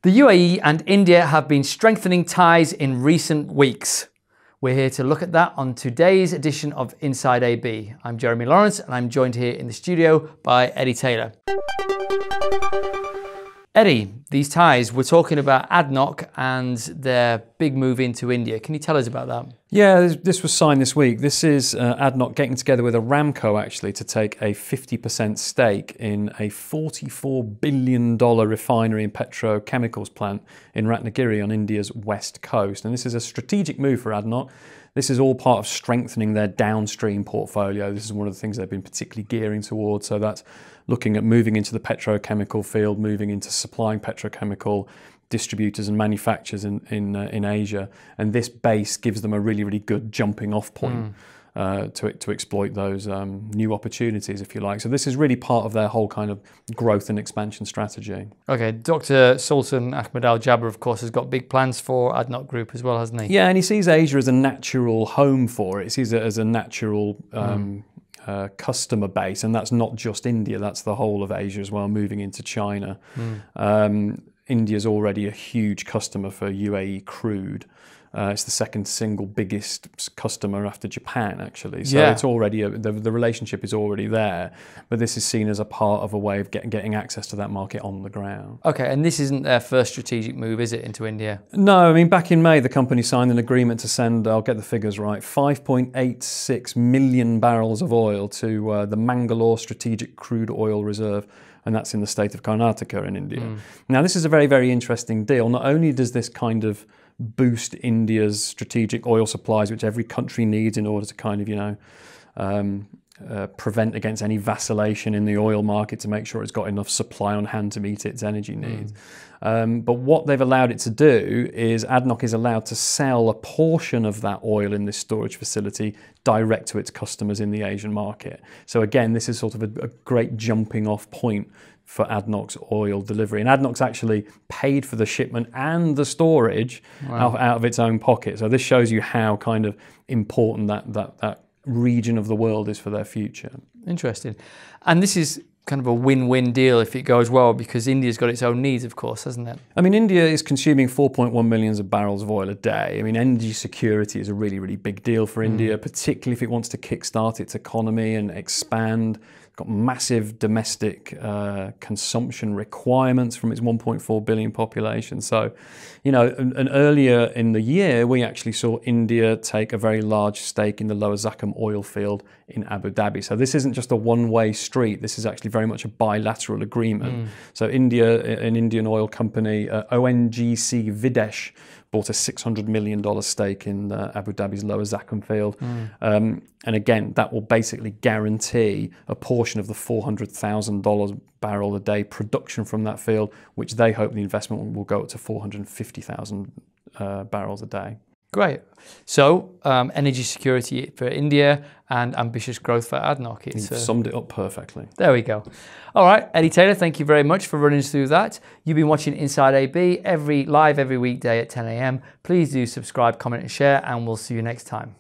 The UAE and India have been strengthening ties in recent weeks. We're here to look at that on today's edition of Inside AB. I'm Jeremy Lawrence and I'm joined here in the studio by Eddie Taylor. Eddie, these ties, we're talking about Adnoc and their big move into India. Can you tell us about that? Yeah, this was signed this week. This is Adnoc getting together with Aramco actually to take a 50% stake in a $44 billion refinery and petrochemicals plant in Ratnagiri on India's west coast. And this is a strategic move for Adnoc. This is all part of strengthening their downstream portfolio. This is one of the things they've been particularly gearing towards. So that's looking at moving into the petrochemical field, moving into supplying petrochemical distributors and manufacturers in Asia. And this base gives them a really, really good jumping off point to exploit those new opportunities, if you like. So this is really part of their whole kind of growth and expansion strategy. Okay, Dr. Sultan Ahmed Al Jaber, of course, has got big plans for Adnoc Group as well, hasn't he? Yeah, and he sees Asia as a natural home for it. He sees it as a natural customer base, and that's not just India, that's the whole of Asia as well, moving into China. India's already a huge customer for UAE crude. It's the second single biggest customer after Japan, actually. So it's already the relationship is already there, but this is seen as a part of a way of getting access to that market on the ground. Okay, and this isn't their first strategic move, is it, into India? No, I mean, back in May, the company signed an agreement to send, I'll get the figures right, 5.86 million barrels of oil to the Mangalore Strategic Crude Oil Reserve, and that's in the state of Karnataka in India. Now, this is a very, very interesting deal. Not only does this kind of boost India's strategic oil supplies, which every country needs in order to kind of, prevent against any vacillation in the oil market, to make sure it's got enough supply on hand to meet its energy needs. But what they've allowed it to do is Adnoc is allowed to sell a portion of that oil in this storage facility direct to its customers in the Asian market. So again, this is sort of a great jumping off point for Adnoc's oil delivery. And Adnoc's actually paid for the shipment and the storage out of its own pocket. So this shows you how kind of important that region of the world is for their future. Interesting. And this is kind of a win-win deal if it goes well, because India's got its own needs, of course, hasn't it? I mean, India is consuming 4.1 million barrels of oil a day. I mean, energy security is a really, really big deal for India, particularly if it wants to kickstart its economy and expand. Got massive domestic consumption requirements from its 1.4 billion population. So, you know, and earlier in the year, we actually saw India take a very large stake in the Lower Zakum oil field in Abu Dhabi. So this isn't just a one-way street. This is actually very much a bilateral agreement. So India, an Indian oil company, ONGC Videsh, bought a $600 million stake in Abu Dhabi's Lower Zakum field. And again, that will basically guarantee a portion of the $400,000 barrel a day production from that field, which they hope the investment will go up to 450,000 barrels a day. Great. So, energy security for India and ambitious growth for Adnoc. You've summed it up perfectly. There we go. All right, Eddie Taylor, thank you very much for running us through that. You've been watching Inside AB live every weekday at 10 a.m. Please do subscribe, comment and share, and we'll see you next time.